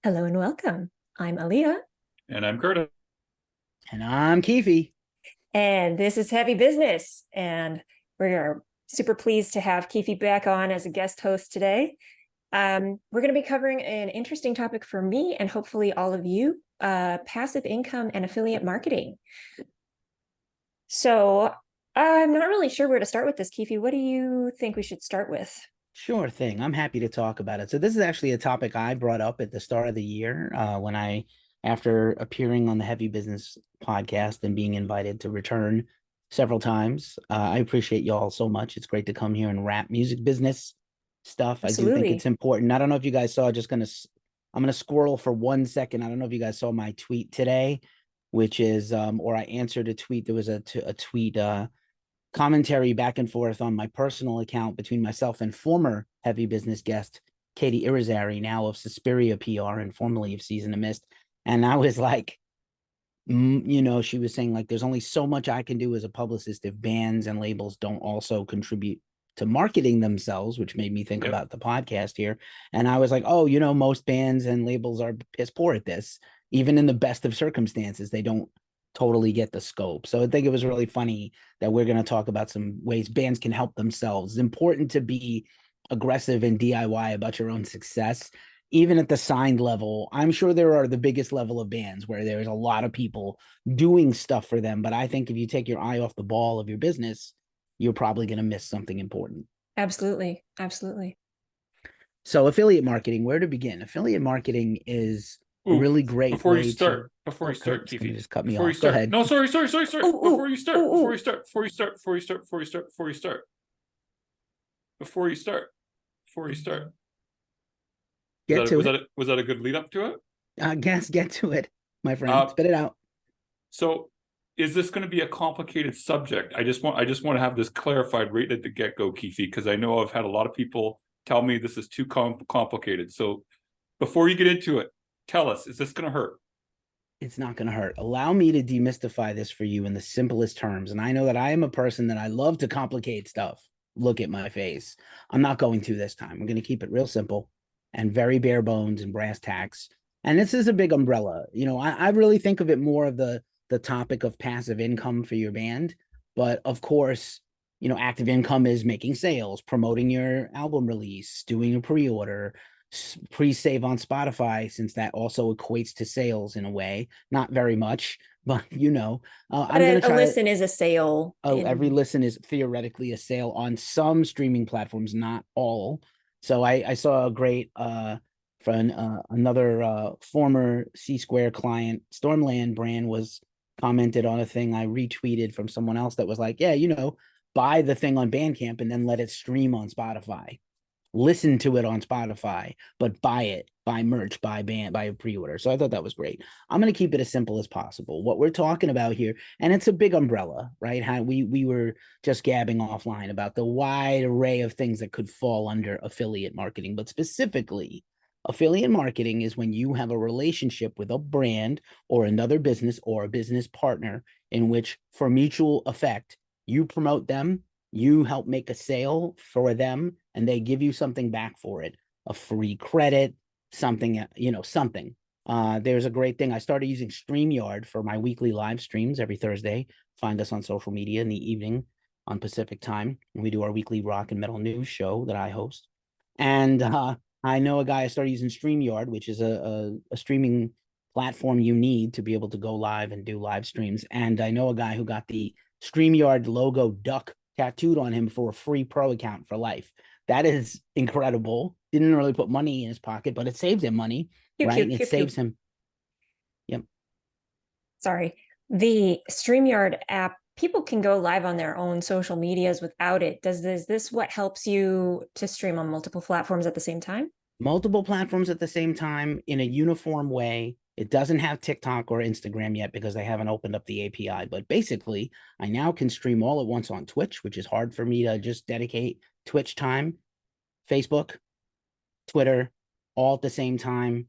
Hello and welcome. I'm Aaliyah, And I'm Curtis. And I'm Keefy. and this is Heavy Business. And we are super pleased to have Keefy back on as a guest host today. We're going to be covering an interesting topic for me and hopefully all of you, passive income and affiliate marketing. So I'm not really sure where to start with this, Keefy. What do you think we should start with? Sure thing. I'm happy to talk about it. So this is actually a topic I brought up at the start of the year after appearing on the Heavy Business podcast and being invited to return several times. I appreciate y'all so much. It's great to come here and rap music business stuff. I do think it's Absolutely. important. I don't know if you guys saw, I'm gonna squirrel for 1 second. I don't know if you guys saw my tweet today, which is or I answered a tweet. There was a tweet commentary back and forth on my personal account between myself and former Heavy Business guest Katie Irizarry, now of Suspiria PR and formerly of Season of Mist. And I was like, she was saying, like, there's only so much I can do as a publicist if bands and labels don't also contribute to marketing themselves, which made me think Yep. about the podcast here. And I was like, oh, most bands and labels are piss poor at this. Even in the best of circumstances, they don't totally get the scope. So I think it was really funny that we're going to talk about some ways bands can help themselves. It's important to be aggressive and DIY about your own success, even at the signed level. I'm sure there are the biggest level of bands where there's a lot of people doing stuff for them. But I think if you take your eye off the ball of your business, you're probably going to miss something important. Absolutely. Absolutely. So affiliate marketing, where to begin? Affiliate marketing is a Ooh, really great before you way to. start, before Oh, you start, Kurt's going to Keefe, just cut me before you off. Go start. ahead. No, sorry. Ooh, Before ooh, you ooh, start, ooh. before you start, before you start, before you start, before you start, before you start, before you start, before you start. Was Get that to was it. that was that a good lead up to it? Get to it, my friend. Uh, Spit it out. so is this going to be a complicated subject? I just want to have this clarified right at the get go, Keefe, because I know I've had a lot of people tell me this is too complicated. So before you get into it, tell us, is this going to hurt? It's not going to hurt. Allow me to demystify this for you in the simplest terms. And I know that I am a person that I love to complicate stuff. Look at my face. I'm not going to this time. I'm going to keep it real simple and very bare bones and brass tacks. And this is a big umbrella. I really think of it more of the topic of passive income for your band. But of course, active income is making sales, promoting your album release, doing a pre-order, pre-save on Spotify, since that also equates to sales in a way. Not very much, but But I'm going to a try to. listen is a sale Oh, every in. listen is theoretically a sale on some streaming platforms, not all. So I saw a great from another former C Square client, Stormland brand, was commented on a thing I retweeted from someone else that was like, yeah, buy the thing on Bandcamp and then let it stream on Spotify. Listen to it on Spotify, but buy it, buy merch, buy a pre-order. So I thought that was great. I'm going to keep it as simple as possible. What we're talking about here, and it's a big umbrella, right? How we were just gabbing offline about the wide array of things that could fall under affiliate marketing, but specifically, affiliate marketing is when you have a relationship with a brand or another business or a business partner in which, for mutual effect, you promote them, you help make a sale for them, and they give you something back for it, a free credit, something, something. There's a great thing. I started using StreamYard for my weekly live streams every Thursday. Find us on social media in the evening on Pacific time. And we do our weekly rock and metal news show that I host. And I know a guy. I started using StreamYard, which is a streaming platform you need to be able to go live and do live streams. And I know a guy who got the StreamYard logo duck tattooed on him for a free pro account for life. That is incredible. Didn't really put money in his pocket, but it saves him money, Pew, right? pew, And it pew, pew. saves him. Yep. Sorry. The StreamYard app, people can go live on their own social medias without it. Is this what helps you to stream on multiple platforms at the same time? Multiple platforms at the same time in a uniform way. It doesn't have TikTok or Instagram yet because they haven't opened up the API. But basically, I now can stream all at once on Twitch, which is hard for me to just dedicate Twitch time, Facebook, Twitter, all at the same time.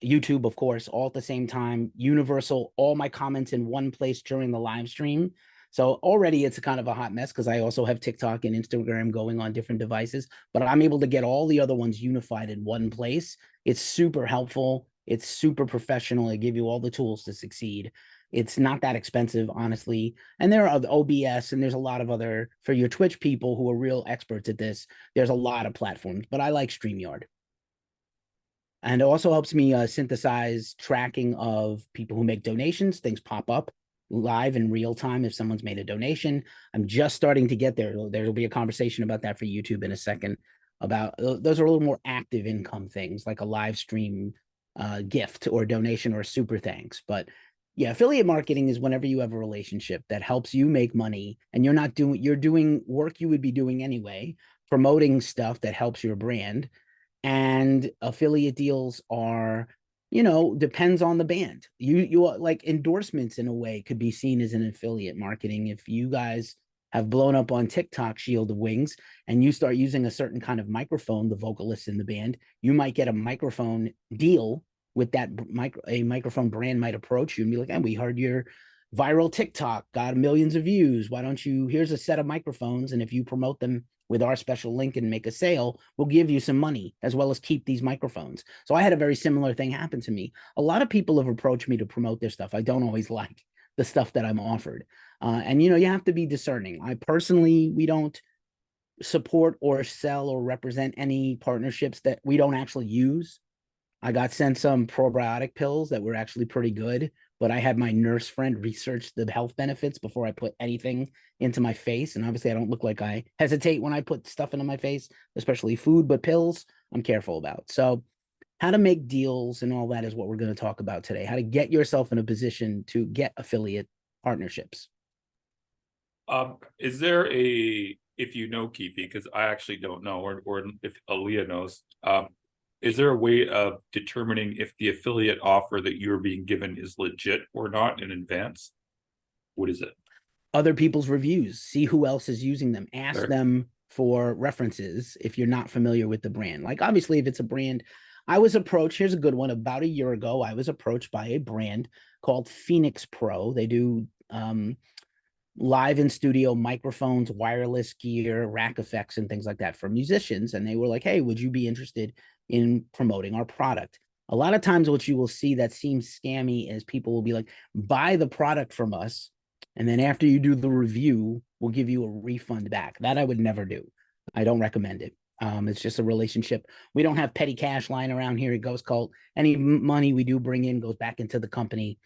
YouTube, of course, all at the same time. Universal, all my comments in one place during the live stream. So already it's kind of a hot mess because I also have TikTok and Instagram going on different devices, but I'm able to get all the other ones unified in one place. It's super helpful. It's super professional. They give you all the tools to succeed. It's not that expensive, honestly. And there are other OBS, and there's a lot of other, for your Twitch people who are real experts at this, there's a lot of platforms, but I like StreamYard. And it also helps me synthesize tracking of people who make donations. Things pop up live in real time if someone's made a donation. I'm just starting to get there. There'll be a conversation about that for YouTube in a second. About those are a little more active income things, like a live stream gift or donation or super thanks. But yeah, affiliate marketing is whenever you have a relationship that helps you make money, and you're doing work you would be doing anyway, promoting stuff that helps your brand. And affiliate deals are, depends on the band. You like endorsements in a way could be seen as an affiliate marketing. If you guys have blown up on TikTok, Shield of Wings, and you start using a certain kind of microphone, the vocalists in the band, you might get a microphone deal with that. A microphone brand might approach you and be like, "And we heard your viral TikTok got millions of views. Why don't you, here's a set of microphones, and if you promote them with our special link and make a sale, we'll give you some money as well as keep these microphones." So I had a very similar thing happen to me. A lot of people have approached me to promote their stuff. I don't always like the stuff that I'm offered. And you have to be discerning. We don't support or sell or represent any partnerships that we don't actually use. I got sent some probiotic pills that were actually pretty good, but I had my nurse friend research the health benefits before I put anything into my face. And obviously I don't look like I hesitate when I put stuff into my face, especially food, but pills I'm careful about. So how to make deals and all that is what we're going to talk about today. How to get yourself in a position to get affiliate partnerships. Is there if you know Keefy, because I actually don't know, or if Aaliyah knows, is there a way of determining if the affiliate offer that you're being given is legit or not in advance? What is it? Other people's reviews, see who else is using them, ask Sure. them for references if you're not familiar with the brand. Like obviously if it's a brand, I was approached, here's a good one, about a year ago, I was approached by a brand called Phoenix Pro. They do live in studio microphones, wireless gear, rack effects, and things like that for musicians. And they were like, "Hey, would you be interested in promoting our product?" A lot of times what you will see that seems scammy is people will be like, "Buy the product from us, and then after you do the review, we'll give you a refund back." That I would never do. I don't recommend it. It's just a relationship. We don't have petty cash lying around here at GhostCult. Any money we do bring in goes back into the company.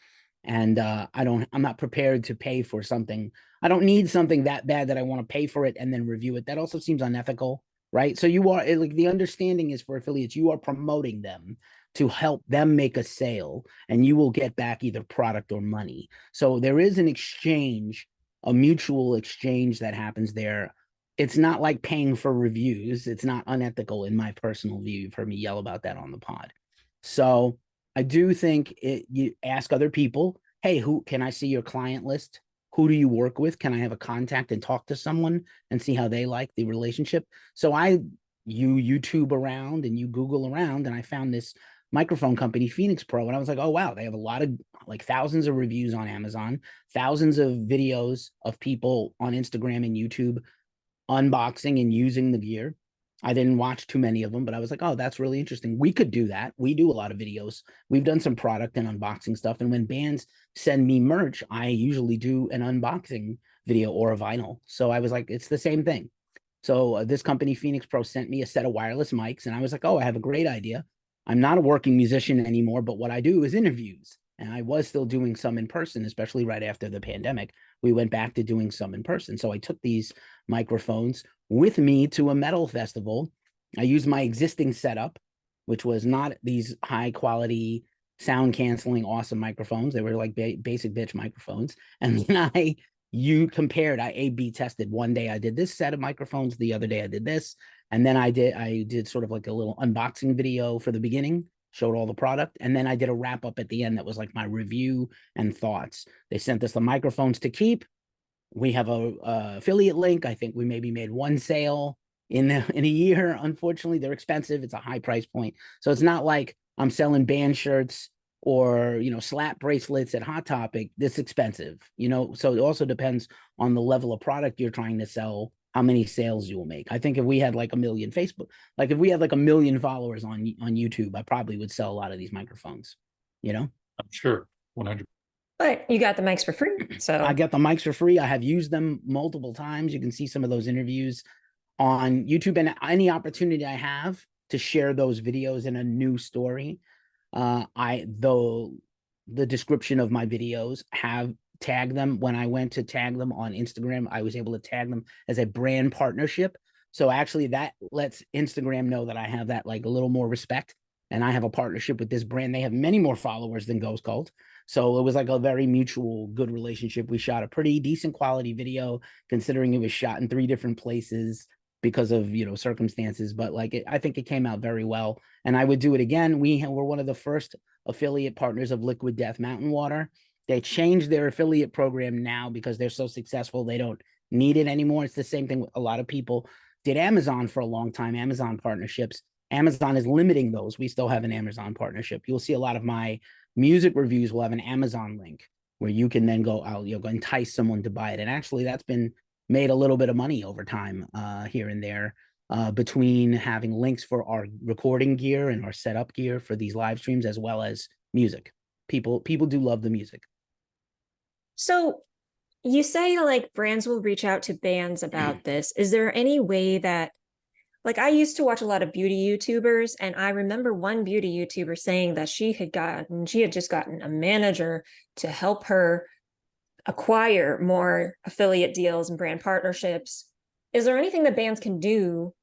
And I'm not prepared to pay for something. I don't need something that bad that I want to pay for it and then review it. That also seems unethical, right? So you are like, the understanding is for affiliates, you are promoting them to help them make a sale, and you will get back either product or money. So there is an exchange, a mutual exchange that happens there. It's not like paying for reviews. It's not unethical in my personal view. You've heard me yell about that on the pod. So I do think you ask other people, "Hey, who can I see your client list? Who do you work with? Can I have a contact and talk to someone and see how they like the relationship?" So you YouTube around and you Google around, and I found this microphone company, Phoenix Pro, and I was like, "Oh wow, they have a lot of, like, thousands of reviews on Amazon, thousands of videos of people on Instagram and YouTube unboxing and using the gear." I didn't watch too many of them, but I was like, "Oh, that's really interesting. We could do that." We do a lot of videos. We've done some product and unboxing stuff. And when bands send me merch, I usually do an unboxing video or a vinyl. So I was like, it's the same thing. So this company, Phoenix Pro, sent me a set of wireless mics. And I was like, "Oh, I have a great idea. I'm not a working musician anymore, but what I do is interviews." And I was still doing some in person, especially right after the pandemic. We went back to doing some in person. So I took these microphones with me to a metal festival. I used my existing setup, which was not these high quality sound canceling awesome microphones. They were like basic bitch microphones. And then I A/B tested. One day I did this set of microphones, the other day I did this. And then I did sort of like a little unboxing video for the beginning, showed all the product. And then I did a wrap up at the end that was like my review and thoughts. They sent us the microphones to keep. We have a affiliate link. I think we maybe made one sale in a year. Unfortunately, they're expensive. It's a high price point. So it's not like I'm selling band shirts or, slap bracelets at Hot Topic. This expensive, so it also depends on the level of product you're trying to sell how many sales you will make. I think if we had like 1 million Facebook, like if we had like 1 million followers on YouTube, I probably would sell a lot of these microphones, you know? I'm sure 100. But you got the mics for free. So I get the mics for free. I have used them multiple times. You can see some of those interviews on YouTube, and any opportunity I have to share those videos in a new story. The description of my videos have tagged them. When I went to tag them on Instagram, I was able to tag them as a brand partnership. So actually that lets Instagram know that I have that like a little more respect, and I have a partnership with this brand. They have many more followers than Ghost Cult. So it was like a very mutual good relationship. We shot a pretty decent quality video considering it was shot in 3 different places because of, you know, circumstances, but like I think it came out very well, and I would do it again. We're one of the first affiliate partners of Liquid Death Mountain Water. They changed their affiliate program now because they're so successful they don't need it anymore. It's the same thing with a lot of people did Amazon for a long time, Amazon partnerships. Amazon is limiting those. We still have an Amazon partnership. You'll see a lot of my music reviews will have an Amazon link where you can then go out, you'll entice someone to buy it. And actually that's been made a little bit of money over time here and there between having links for our recording gear and our setup gear for these live streams, as well as music. People do love the music. So you say like brands will reach out to bands about this. Is there any way that, like, I used to watch a lot of beauty YouTubers, and I remember one beauty YouTuber saying that she had just gotten a manager to help her acquire more affiliate deals and brand partnerships. Is there anything that bands can do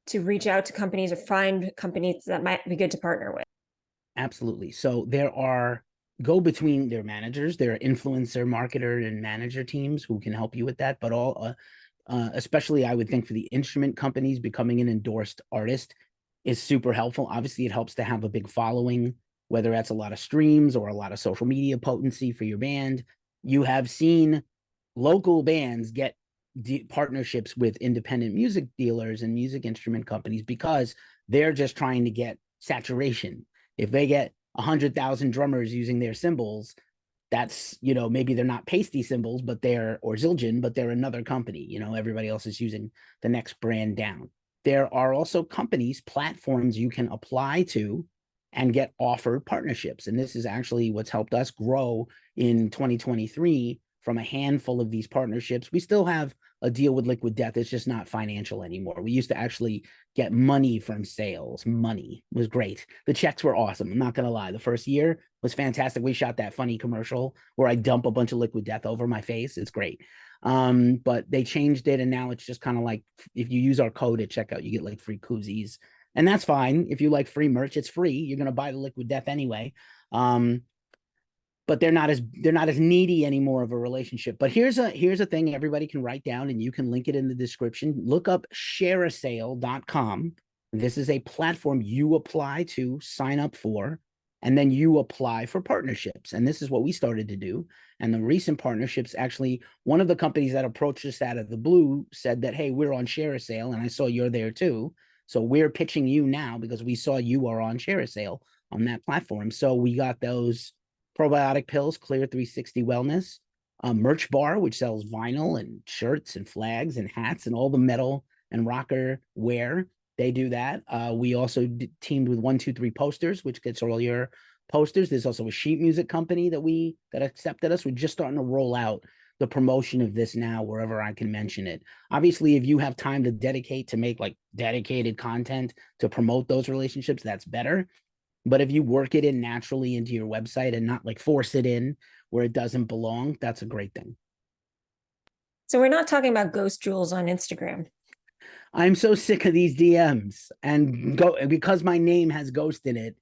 to reach out to companies or find companies that might be good to partner with? Absolutely. So there are go between their managers, there are influencer, marketer, and manager teams who can help you with that. But all, especially I would think for the instrument companies, becoming an endorsed artist is super helpful. Obviously, it helps to have a big following, whether that's a lot of streams or a lot of social media potency for your band. You have seen local bands get partnerships with independent music dealers and music instrument companies because they're just trying to get saturation. If they get 100,000 drummers using their cymbals, that's, you know, maybe they're not Pasty cymbals, but or Zildjian, but they're another company. You know, everybody else is using the next brand down. There are also companies, platforms you can apply to and get offered partnerships. And this is actually what's helped us grow in 2023 from a handful of these partnerships. We still have a deal with Liquid Death. It's just not financial anymore. We used to actually get money from sales. Money was great. The checks were awesome. I'm not going to lie. The first year was fantastic. We shot that funny commercial where I dump a bunch of Liquid Death over my face. It's great. But they changed it, and now it's just kind of like if you use our code at checkout, you get like free koozies. And that's fine. If you like free merch, it's free. You're going to buy the Liquid Death anyway. But they're not as needy anymore of a relationship. But here's a thing everybody can write down, and you can link it in the description. Look up shareasale.com. This is a platform you apply to, sign up for, and then you apply for partnerships. And this is what we started to do. And the recent partnerships, actually, one of the companies that approached us out of the blue said that, hey, we're on ShareASale, and I saw you're there too. So we're pitching you now because we saw you are on ShareASale on that platform. So we got those probiotic pills, Clear 360 Wellness, merch bar, which sells vinyl and shirts and flags and hats and all the metal and rocker wear. They do that. We also teamed with 123 Posters, which gets all your posters. There's also a sheet music company that accepted us. We're just starting to roll out the promotion of this now wherever I can mention it. Obviously, if you have time to dedicate to make like dedicated content to promote those relationships, that's better. But if you work it in naturally into your website and not like force it in where it doesn't belong, that's a great thing. So we're not talking about ghost jewels on Instagram. I'm so sick of these DMs, and because my name has ghost in it,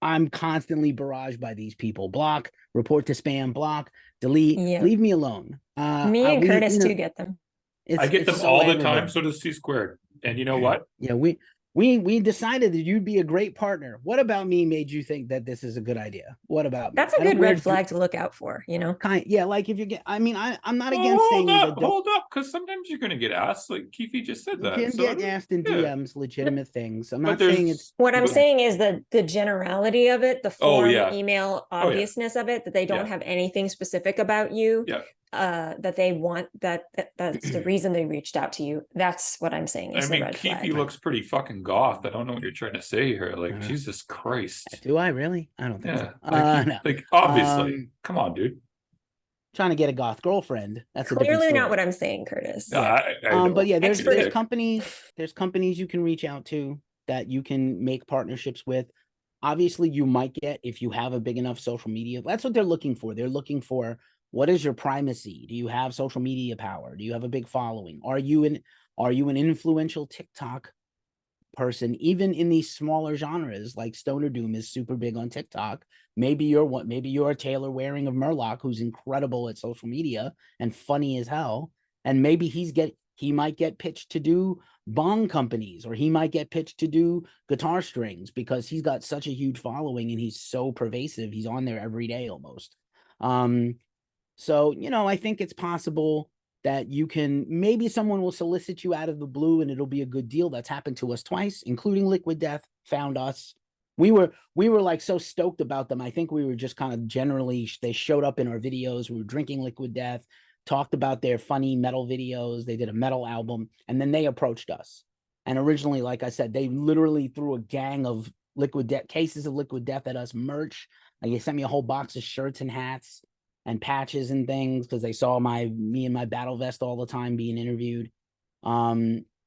I'm constantly barraged by these people. Block, report to spam, block, delete, leave me alone. Me and Curtis too get them. I get them so all the time. So does C Squared. And you know what? Yeah, we decided that you'd be a great partner. What about me made you think that this is a good idea? What about that's a good red flag to look out for, you know? Yeah, like if you get, I mean, I'm not against saying hold up, because sometimes you're going to get asked. Like Keefy just said that. You can get asked in DMs, legitimate things. I'm not saying it's. What I'm saying is the generality of it, the form, email obviousnness of it, that they don't have anything specific about you. Yeah. that they want that's the reason they reached out to you. That's what I'm saying I is the mean, red Keefy flag. looks pretty fucking goth. I don't know what you're trying to say here. Like, Jesus Christ. Do I really? I don't think Yeah. so. Like, No. like obviously. Come on, dude. Trying to get a goth girlfriend. That's a different Clearly story. not what I'm saying, Curtis. Yeah, I know. But yeah, there's Expert. companies you can reach out to that you can make partnerships with. Obviously, you might get, if you have a big enough social media, that's what they're looking for. They're looking for, what is your primacy? Do you have social media power? Do you have a big following? Are you an influential TikTok person, even in these smaller genres? Like Stoner Doom is super big on TikTok. Maybe you're a Taylor Waring of Murloc, who's incredible at social media and funny as hell. And maybe he might get pitched to do bong companies, or he might get pitched to do guitar strings, because he's got such a huge following and he's so pervasive. He's on there every day almost. So, I think it's possible that maybe someone will solicit you out of the blue and it'll be a good deal. That's happened to us twice, including Liquid Death found us. We were like so stoked about them. I think we were just kind of generally, they showed up in our videos. We were drinking Liquid Death, talked about their funny metal videos. They did a metal album, and then they approached us. And originally, like I said, they literally threw a gang of cases of Liquid Death at us, merch. Like, they sent me a whole box of shirts and hats and patches and things, because they saw me in my battle vest all the time being interviewed.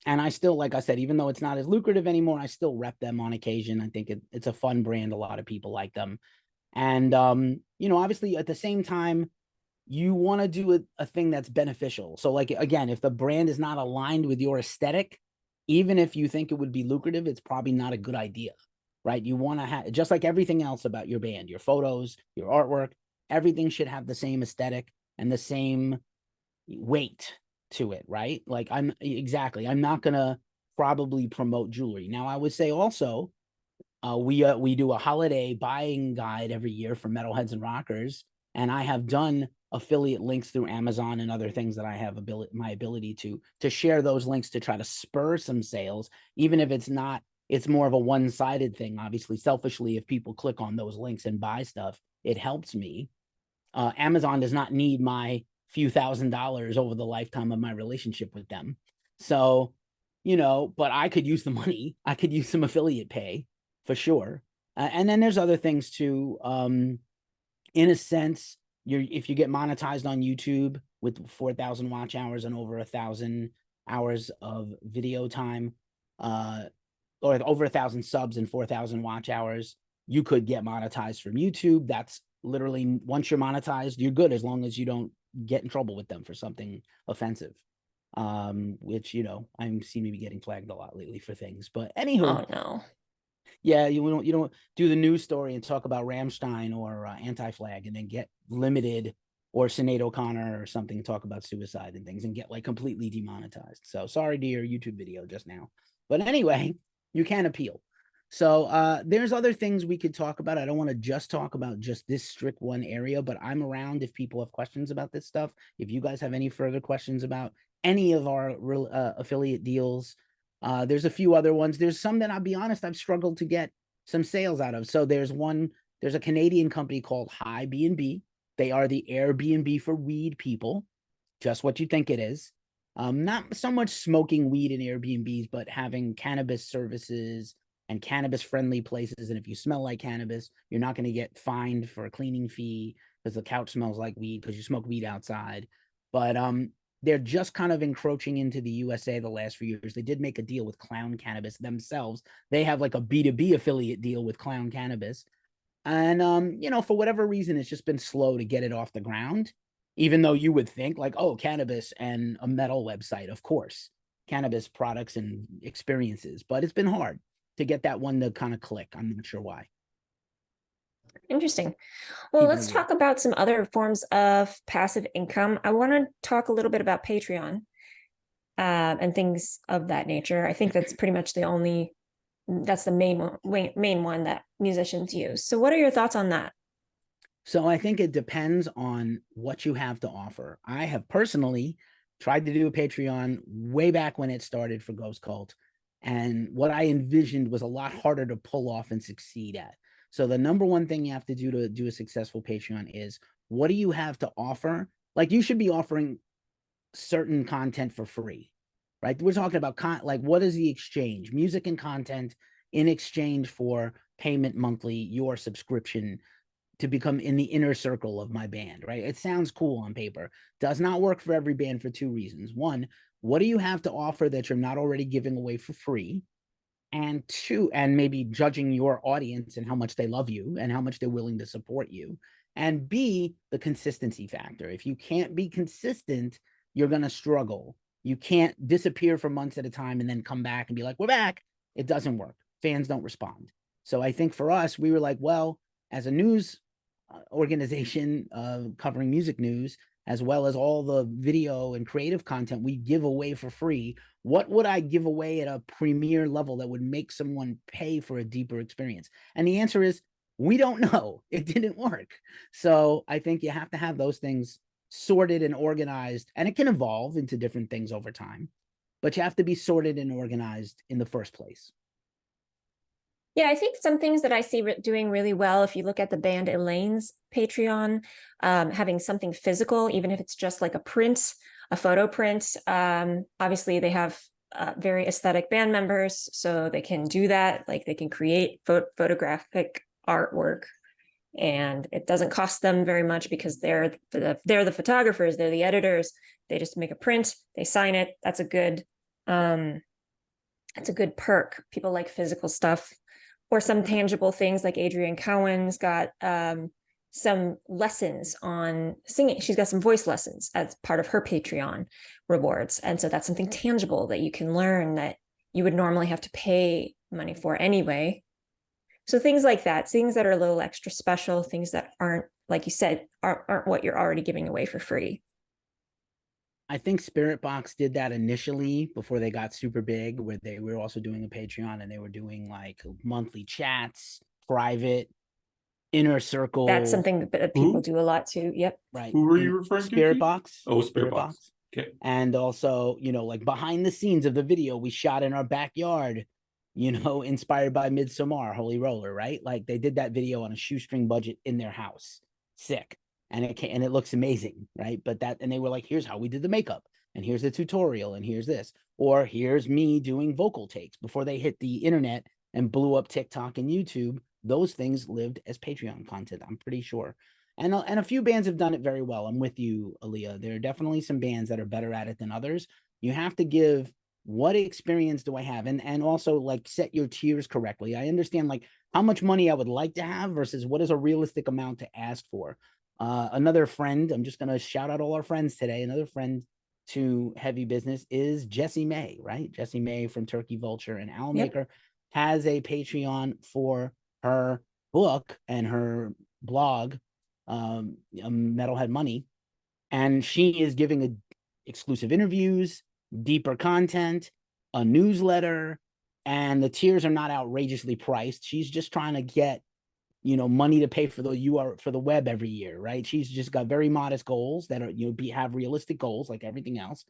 And I still, like I said, even though it's not as lucrative anymore, I still rep them on occasion. I think it's a fun brand. A lot of people like them. And, obviously at the same time, you want to do a thing that's beneficial. So, like, again, if the brand is not aligned with your aesthetic, even if you think it would be lucrative, it's probably not a good idea, right? You want to have, just like everything else about your band, your photos, your artwork, everything should have the same aesthetic and the same weight to it, right? Like, I'm not gonna probably promote jewelry. Now, I would say also, we do a holiday buying guide every year for metalheads and rockers, and I have done affiliate links through Amazon and other things that I have my ability to share those links to try to spur some sales, even if it's more of a one-sided thing. Obviously, selfishly, if people click on those links and buy stuff, it helps me. Amazon does not need my few $1,000s over the lifetime of my relationship with them. So, but I could use the money. I could use some affiliate pay for sure. And then there's other things too. In a sense, if you get monetized on YouTube with 4,000 watch hours and over 1,000 hours of video time, or over 1,000 subs and 4,000 watch hours, you could get monetized from YouTube. That's literally, once you're monetized, you're good, as long as you don't get in trouble with them for something offensive. Which, I seem to be getting flagged a lot lately for things. But anywho, Oh no. Yeah, you don't do the news story and talk about Rammstein or Anti-Flag and then get limited, or Sinead O'Connor or something, talk about suicide and things and get like completely demonetized. So sorry to your YouTube video just now. But anyway, you can appeal. So there's other things we could talk about. I don't want to just talk about just this strict one area, but I'm around if people have questions about this stuff. If you guys have any further questions about any of our affiliate deals, there's a few other ones. There's some that, I'll be honest, I've struggled to get some sales out of. So there's a Canadian company called High B&B. They are the Airbnb for weed people, just what you think it is. Not so much smoking weed in Airbnbs, but having cannabis services and cannabis friendly places. And if you smell like cannabis, you're not going to get fined for a cleaning fee because the couch smells like weed because you smoke weed outside. But they're just kind of encroaching into the USA the last few years. They did make a deal with Clown Cannabis themselves. They have like a B2B affiliate deal with Clown Cannabis. And, for whatever reason, it's just been slow to get it off the ground, even though you would think like, oh, cannabis and a metal website, of course, cannabis products and experiences. But it's been hard to get that one to kind of click. I'm not sure why. Interesting. Well, let's talk about some other forms of passive income. I want to talk a little bit about Patreon and things of that nature. I think that's pretty much that's the main one that musicians use. So what are your thoughts on that? So I think it depends on what you have to offer. I have personally tried to do a Patreon way back when it started for GhostCult. And what I envisioned was a lot harder to pull off and succeed at. So the number one thing you have to do a successful Patreon is, what do you have to offer like you should be offering certain content for free, right? We're talking about like what is the exchange? Music and content in exchange for payment monthly, your subscription to become in the inner circle of my band, right? It sounds cool on paper. Does not work for every band for two reasons. One, what do you have to offer that you're not already giving away for free? And two, and maybe judging your audience and how much they love you and how much they're willing to support you. And B, the consistency factor. If you can't be consistent, you're going to struggle. You can't disappear for months at a time and then come back and be like, we're back. It doesn't work. Fans don't respond. So I think for us, we were like, well, as a news organization covering music news, as well as all the video and creative content we give away for free, what would I give away at a premier level that would make someone pay for a deeper experience? And the answer is, we don't know. It didn't work. So I think you have to have those things sorted and organized, and it can evolve into different things over time, but you have to be sorted and organized in the first place. Yeah, I think some things that I see doing really well, if you look at the band Elaine's Patreon, having something physical, even if it's just like a print, a photo print. Obviously, they have very aesthetic band members, so they can do that. Like they can create photographic artwork, and it doesn't cost them very much because they're the photographers, they're the editors. They just make a print, they sign it. That's a good perk. People like physical stuff. Or some tangible things, like Adrienne Cowan's got some lessons on singing. She's got some voice lessons as part of her Patreon rewards. And so that's something tangible that you can learn that you would normally have to pay money for anyway. So things like that, things that are a little extra special, things that aren't, like you said, aren't what you're already giving away for free. I think Spirit Box did that initially before they got super big, where they were also doing a Patreon and they were doing like monthly chats, private, inner circle. That's something that people do a lot too. Yep. Right. Who were you referring to? Spirit Box. Oh, Spirit Box. Okay. And also, like behind the scenes of the video we shot in our backyard, inspired by Midsommar, Holy Roller, right? Like they did that video on a shoestring budget in their house. Sick. And it looks amazing, right? And they were like, here's how we did the makeup, and here's the tutorial, and here's this, or here's me doing vocal takes before they hit the internet and blew up TikTok and YouTube. Those things lived as Patreon content, I'm pretty sure. And a few bands have done it very well. I'm with you, Aaliyah. There are definitely some bands that are better at it than others. You have to give, what experience do I have? And also like set your tiers correctly. I understand like how much money I would like to have versus what is a realistic amount to ask for. Another friend, I'm just going to shout out all our friends today. Another friend to Heavy Business is Jessie May, right? Jessie May from Turkey Vulture and Owl Maker has a Patreon for her book and her blog, Metalhead Money. And she is giving exclusive interviews, deeper content, a newsletter, and the tiers are not outrageously priced. She's just trying to get money to pay for the URL for the web every year, right? She's just got very modest goals that are, have realistic goals like everything else.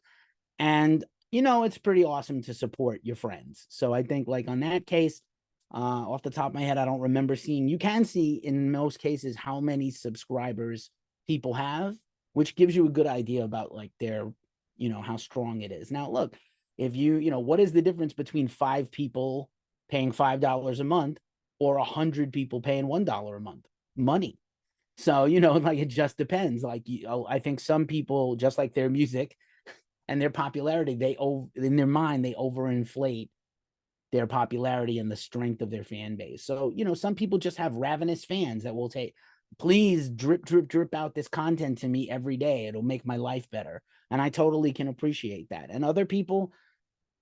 And, it's pretty awesome to support your friends. So I think like on that case, off the top of my head, I don't remember seeing, you can see in most cases how many subscribers people have, which gives you a good idea about like their, how strong it is. Now, look, if what is the difference between 5 people paying $5 a month or 100 people paying $1 a month? Money. So, like it just depends. Like, I think some people, just like their music and their popularity, in their mind, they overinflate their popularity and the strength of their fan base. So, some people just have ravenous fans that will take, please drip, drip, drip out this content to me every day. It'll make my life better. And I totally can appreciate that. And other people,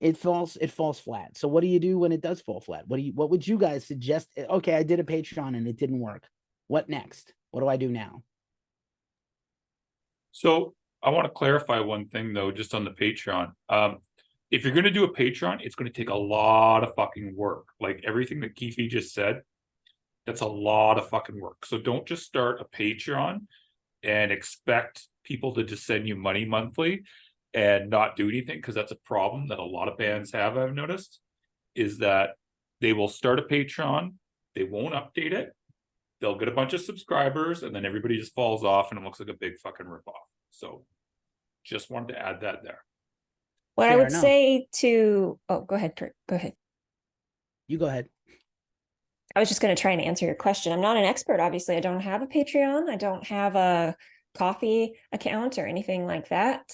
it falls flat. So what do you do when it does fall flat? What would you guys suggest? Okay, I did a Patreon and it didn't work. What next? What do I do now? So I want to clarify one thing though, just on the Patreon. If you're going to do a Patreon, it's going to take a lot of fucking work. Like everything that Keefy just said, that's a lot of fucking work. So don't just start a Patreon and expect people to just send you money monthly and not do anything, because that's a problem that a lot of bands have, I've noticed, is that they will start a Patreon, they won't update it, they'll get a bunch of subscribers, and then everybody just falls off and it looks like a big fucking ripoff. So just wanted to add that there. What I Fair would enough. say to, oh, go ahead, Kurt, go ahead. You go ahead. I was just going to try and answer your question. I'm not an expert, obviously. I don't have a Patreon. I don't have a coffee account or anything like that.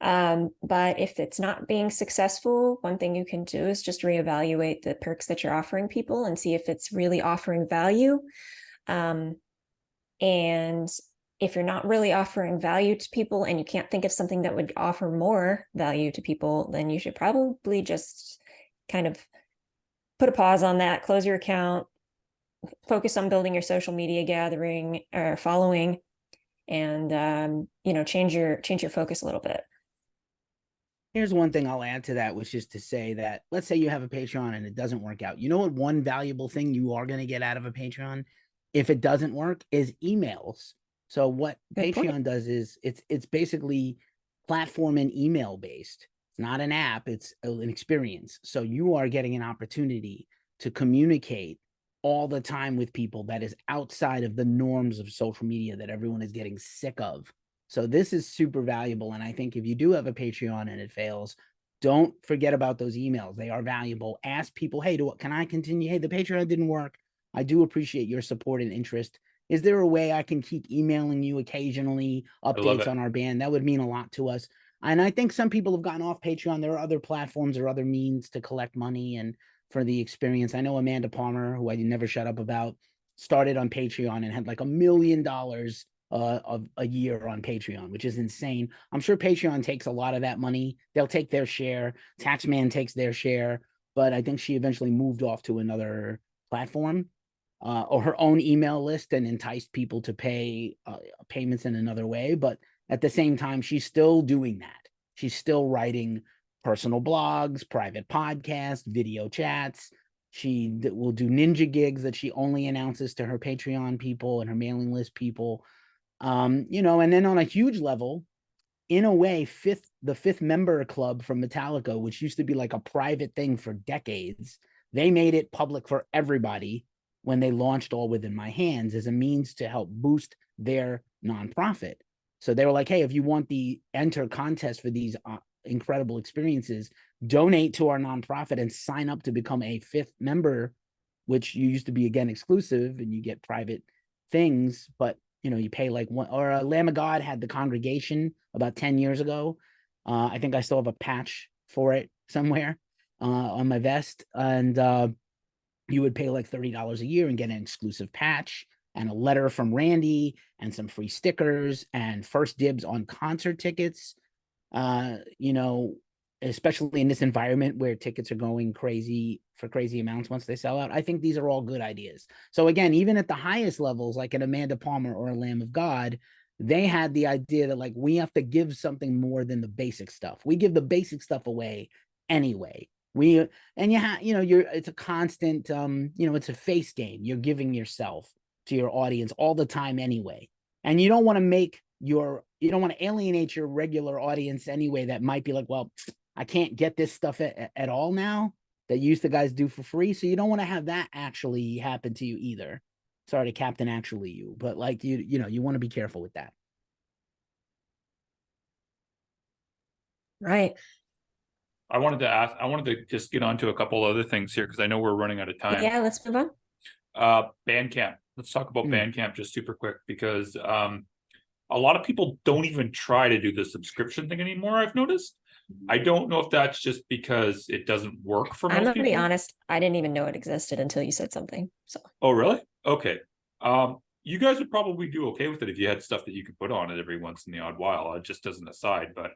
But if it's not being successful, one thing you can do is just reevaluate the perks that you're offering people and see if it's really offering value. And if you're not really offering value to people and you can't think of something that would offer more value to people, then you should probably just kind of put a pause on that, close your account, focus on building your social media gathering or following, and change your focus a little bit. Here's one thing I'll add to that, which is to say that let's say you have a Patreon and it doesn't work out. You know what? One valuable thing you are going to get out of a Patreon, if it doesn't work, is emails. So what Good point. Patreon does is it's basically platform and email based. It's not an app, it's an experience. So you are getting an opportunity to communicate all the time with people that is outside of the norms of social media that everyone is getting sick of. So this is super valuable. And I think if you do have a Patreon and it fails, don't forget about those emails. They are valuable. Ask people, hey, can I continue? Hey, the Patreon didn't work. I do appreciate your support and interest. Is there a way I can keep emailing you occasionally updates on our band? That would mean a lot to us. And I think some people have gotten off Patreon. There are other platforms or other means to collect money and for the experience. I know Amanda Palmer, who I never shut up about, started on Patreon and had like $1 million of a year on Patreon, which is insane. I'm sure Patreon takes a lot of that money. They'll take their share. Taxman takes their share, but I think she eventually moved off to another platform or her own email list and enticed people to pay payments in another way. But at the same time, she's still doing that. She's still writing personal blogs, private podcasts, video chats. She will do ninja gigs that she only announces to her Patreon people and her mailing list people. And then on a huge level, in a way, the fifth member club from Metallica, which used to be like a private thing for decades, they made it public for everybody when they launched All Within My Hands as a means to help boost their nonprofit. So they were like, hey, if you want the enter contest for these incredible experiences, donate to our nonprofit and sign up to become a fifth member, which you used to be, again, exclusive and you get private things, but you pay like one. Or Lamb of God had the Congregation about 10 years ago. I think I still have a patch for it somewhere on my vest. And you would pay like $30 a year and get an exclusive patch and a letter from Randy and some free stickers and first dibs on concert tickets. Especially in this environment where tickets are going crazy for crazy amounts once they sell out. I think these are all good ideas. So again, even at the highest levels, like an Amanda Palmer or a Lamb of God, they had the idea that like we have to give something more than the basic stuff. We give the basic stuff away anyway. It's a constant, it's a face game. You're giving yourself to your audience all the time anyway. And you don't want to alienate your regular audience anyway that might be like, well, I can't get this stuff at all now that used to guys do for free. So you don't want to have that actually happen to you either. Sorry to Captain Actually You, but like you want to be careful with that. Right. I wanted to just get on to a couple other things here because I know we're running out of time. Yeah, let's move on. Bandcamp. Let's talk about Bandcamp just super quick because a lot of people don't even try to do the subscription thing anymore, I've noticed. I don't know if that's just because it doesn't work for most people. I'm gonna be honest, I didn't even know it existed until you said something. So. Oh, really? Okay. You guys would probably do okay with it if you had stuff that you could put on it every once in the odd while, just as an aside. But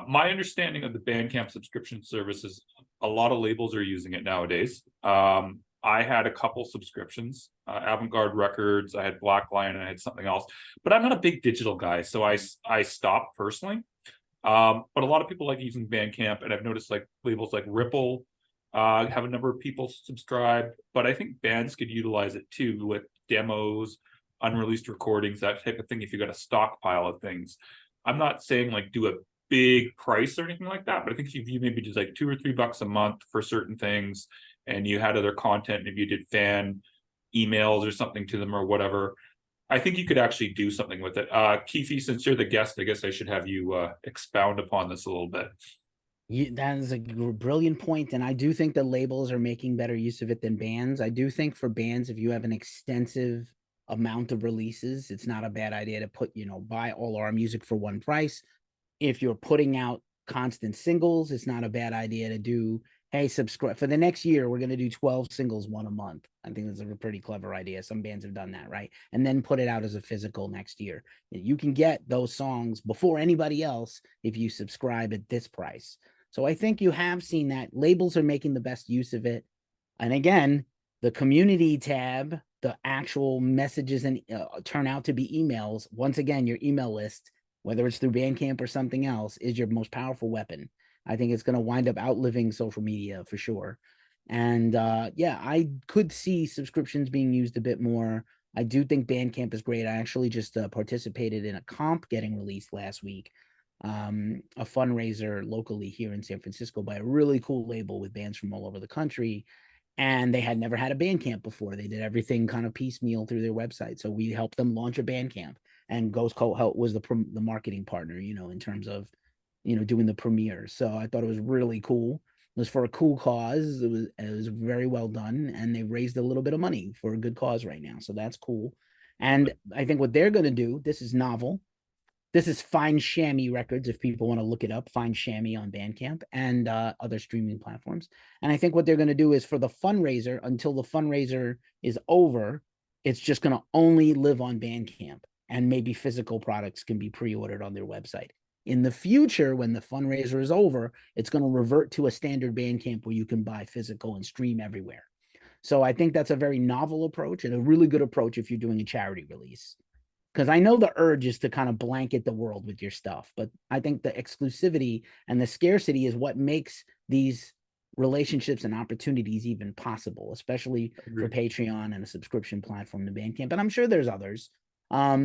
my understanding of the Bandcamp subscription service is a lot of labels are using it nowadays. I had a couple subscriptions, Avant-Garde Records, I had Black Lion, and I had something else. But I'm not a big digital guy, so I stopped personally. But a lot of people like using Bandcamp, and I've noticed like labels like Ripple have a number of people subscribe. But I think bands could utilize it too with demos, unreleased recordings, that type of thing. If you got a stockpile of things, I'm not saying like do a big price or anything like that, but I think if you maybe just like $2 or $3 a month for certain things, and you had other content, maybe you did fan emails or something to them or whatever, I think you could actually do something with it. Keefy, since you're the guest, I guess I should have you expound upon this a little bit. That is a brilliant point, and I do think the labels are making better use of it than bands. I do think for bands, if you have an extensive amount of releases, it's not a bad idea to put, buy all our music for one price. If you're putting out constant singles, it's not a bad idea to do, hey, subscribe for the next year. We're going to do 12 singles, one a month. I think that's a pretty clever idea. Some bands have done that, right? And then put it out as a physical next year. You can get those songs before anybody else if you subscribe at this price. So I think you have seen that labels are making the best use of it. And again, the community tab, the actual messages and turn out to be emails. Once again, your email list, whether it's through Bandcamp or something else, is your most powerful weapon. I think it's going to wind up outliving social media for sure. And yeah, I could see subscriptions being used a bit more. I do think Bandcamp is great. I actually just participated in a comp getting released last week, a fundraiser locally here in San Francisco by a really cool label with bands from all over the country. And they had never had a Bandcamp before. They did everything kind of piecemeal through their website. So we helped them launch a Bandcamp, and GhostCult was the marketing partner, in terms of, doing the premiere. So I thought it was really cool. It was for a cool cause. It was very well done, and they raised a little bit of money for a good cause right now. So that's cool. And I think what they're going to do, this is novel. This is Fine Chamois Records, if people want to look it up, Fine Chamois on Bandcamp and other streaming platforms. And I think what they're going to do is for the fundraiser, until the fundraiser is over, it's just going to only live on Bandcamp, and maybe physical products can be pre-ordered on their website. In the future, when the fundraiser is over, it's going to revert to a standard Bandcamp where you can buy physical and stream everywhere. So I think that's a very novel approach and a really good approach if you're doing a charity release. Because I know the urge is to kind of blanket the world with your stuff, but I think the exclusivity and the scarcity is what makes these relationships and opportunities even possible, especially for Patreon and a subscription platform to Bandcamp. And I'm sure there's others. I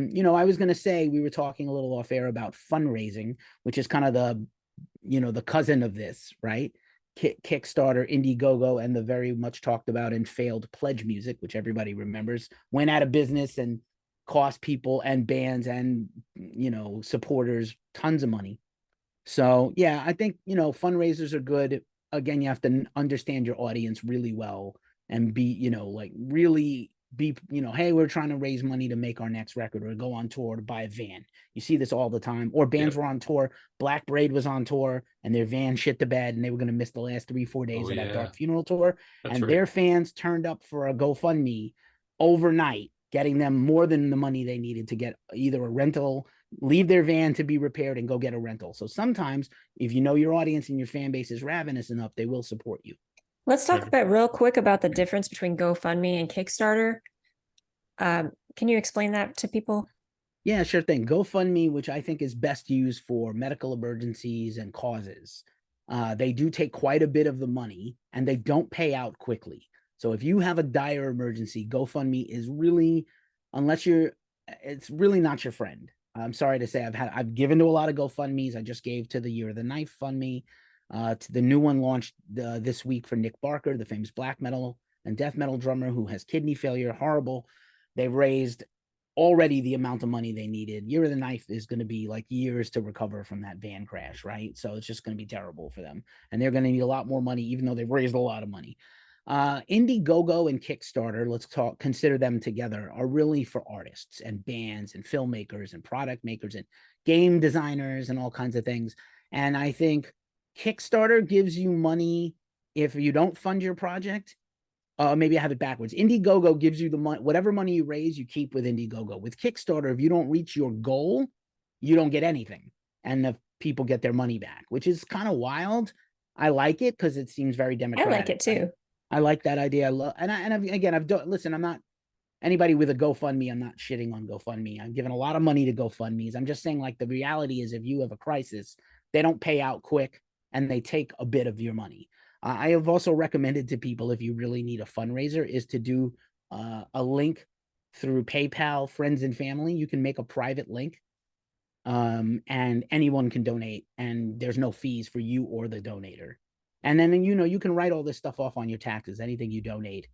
was going to say, we were talking a little off air about fundraising, which is kind of the cousin of this, right? Kickstarter, Indiegogo, and the very much talked about and failed Pledge Music, which everybody remembers, went out of business and cost people and bands and supporters tons of money. So yeah, I think fundraisers are good. Again, you have to understand your audience really well and be really be hey, we're trying to raise money to make our next record or go on tour to buy a van. You see this all the time. Or bands were on tour. Black Braid was on tour and their van shit the bed and they were going to miss the last 3-4 days of that Dark Funeral tour. That's and right. Their fans turned up for a GoFundMe overnight, getting them more than the money they needed to get either a rental, leave their van to be repaired and go get a rental. So sometimes if you know your audience and your fan base is ravenous enough, they will support you. Let's talk about real quick about the difference between GoFundMe and Kickstarter. Can you explain that to people? Yeah, sure thing. GoFundMe, which I think is best used for medical emergencies and causes. They do take quite a bit of the money and they don't pay out quickly. So if you have a dire emergency, GoFundMe is really, it's really not your friend. I'm sorry to say, I've given to a lot of GoFundMes. I just gave to the Year of the Knife Fund Me, to the new one launched this week for Nick Barker, the famous black metal and death metal drummer who has kidney failure. Horrible. They've raised already the amount of money they needed. Year of the Knife is going to be like years to recover from that van crash, right? So it's just going to be terrible for them. And they're going to need a lot more money, even though they've raised a lot of money. Indiegogo and Kickstarter, consider them together, are really for artists and bands and filmmakers and product makers and game designers and all kinds of things. And I think Kickstarter gives you money if you don't fund your project. Maybe I have it backwards. Indiegogo gives you the money, whatever money you raise, you keep with Indiegogo. With Kickstarter, if you don't reach your goal, you don't get anything. And the people get their money back, which is kind of wild. I like it because it seems very democratic. I like it too. I like that idea. I've done, listen, I'm not anybody with a GoFundMe. I'm not shitting on GoFundMe. I'm giving a lot of money to GoFundMes. I'm just saying, like, the reality is if you have a crisis, they don't pay out quick and they take a bit of your money. I have also recommended to people, if you really need a fundraiser, is to do a link through PayPal, friends and family. You can make a private link and anyone can donate and there's no fees for you or the donator. And then, you can write all this stuff off on your taxes, anything you donate.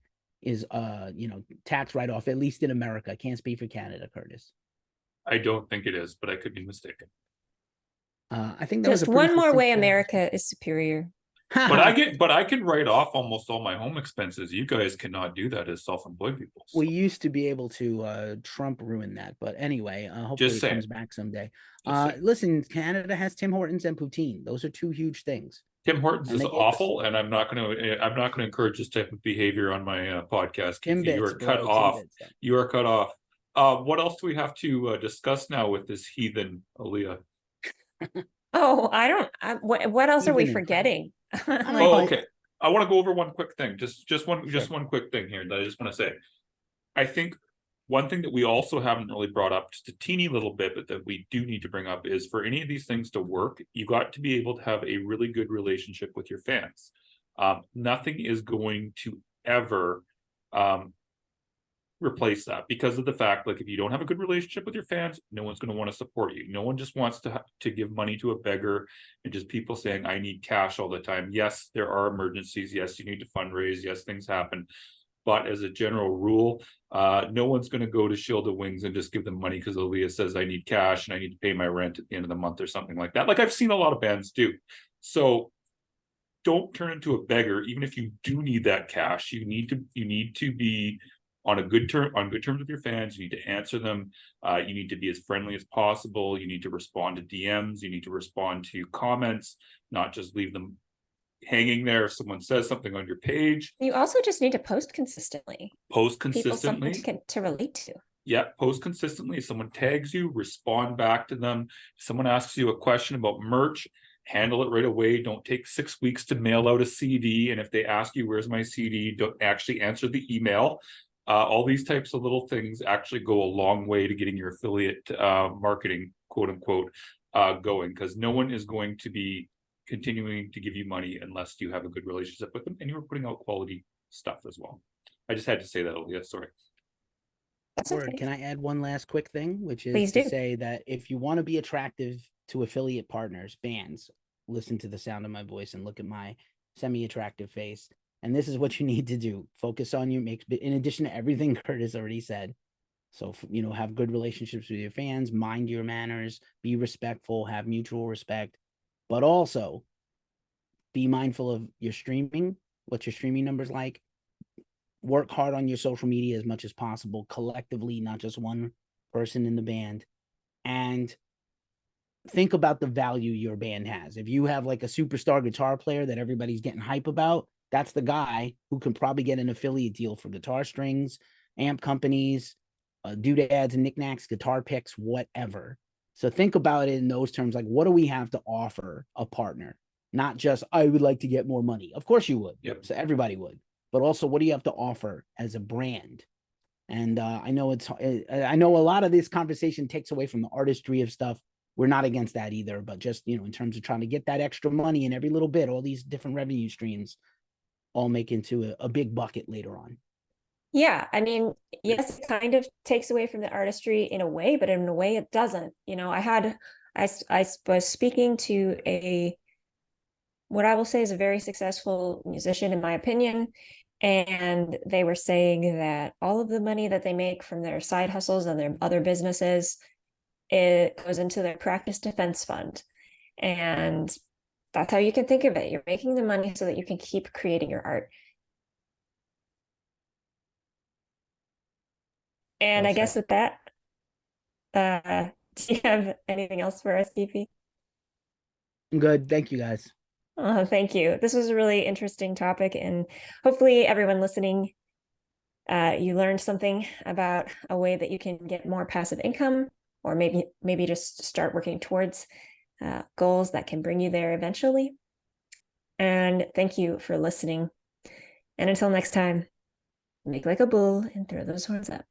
is tax write-off, at least in America. I can't speak for Canada, Curtis. I don't think it is, but I could be mistaken. I think that was a Just pretty one more way succinct America is superior. But I can write off almost all my home expenses. You guys cannot do that as self-employed people. So We used to be able to. Trump ruined that, but anyway, hopefully it saying. comes back someday. Just saying. Listen, Canada has Tim Hortons and poutine. Those are two huge things. Tim Hortons And is they gave us awful, and I'm not going to encourage this type of behavior on my podcast. Keefy. You Timbits, are cut bro, off. Timbits, though. You are cut off. What else do we have to discuss now with this heathen Aaliyah? Oh, what else are we Even in forgetting? Oh, okay. I want to go over one quick thing. Just one Sure. quick thing here that I just want to say. I think one thing that we also haven't really brought up, just a teeny little bit, but that we do need to bring up, is for any of these things to work, you got to be able to have a really good relationship with your fans. Nothing is going to ever replace that, because of the fact, like, if you don't have a good relationship with your fans, no one's going to want to support you. No one just wants to give money to a beggar, and just people saying, I need cash all the time. Yes, there are emergencies. Yes, you need to fundraise. Yes, things happen. But as a general rule, no one's going to go to Shield of Wings and just give them money because Aaliyah says I need cash and I need to pay my rent at the end of the month or something like that. Like I've seen a lot of bands do. So don't turn into a beggar. Even if you do need that cash, you need to be on good terms with your fans. You need to answer them. You need to be as friendly as possible. You need to respond to DMs. You need to respond to comments, not just leave them hanging there if someone says something on your page. You also just need to post consistently. Post People consistently. something to relate to. Yeah, post consistently. If someone tags you, respond back to them. If someone asks you a question about merch, handle it right away. Don't take 6 weeks to mail out a CD. And if they ask you, where's my CD, don't actually answer the email. All these types of little things actually go a long way to getting your affiliate marketing, quote unquote, going, because no one is going to be continuing to give you money unless you have a good relationship with them and you're putting out quality stuff as well. I just had to say that, Aaliyah. Sorry. That's Word. okay. Can I add one last quick thing, which is Please to do. say that if you want to be attractive to affiliate partners, fans, listen to the sound of my voice and look at my semi-attractive face. And this is what you need to do. Focus on your makes, in addition to everything Curtis already said. So, have good relationships with your fans, mind your manners, be respectful, have mutual respect, but also be mindful of your streaming, what your streaming numbers like. Work hard on your social media as much as possible, collectively, not just one person in the band. And think about the value your band has. If you have like a superstar guitar player that everybody's getting hype about, that's the guy who can probably get an affiliate deal for guitar strings, amp companies, doodads and knickknacks, guitar picks, whatever. So think about it in those terms. Like, what do we have to offer a partner? Not just, I would like to get more money. Of course you would. Yep. So everybody would. But also, what do you have to offer as a brand? And I know a lot of this conversation takes away from the artistry of stuff. We're not against that either, but just, in terms of trying to get that extra money in every little bit, all these different revenue streams all make into a big bucket later on. Yeah, I mean, yes, it kind of takes away from the artistry in a way, but in a way it doesn't. I was speaking to what I will say is a very successful musician, in my opinion. And they were saying that all of the money that they make from their side hustles and their other businesses, it goes into their practice defense fund. And that's how you can think of it. You're making the money so that you can keep creating your art. And Well I guess said. with that, do you have anything else for us, Keefy? I'm good. Thank you, guys. Oh, thank you. This was a really interesting topic, and hopefully everyone listening, you learned something about a way that you can get more passive income, or maybe just start working towards goals that can bring you there eventually. And thank you for listening. And until next time, make like a bull and throw those horns up.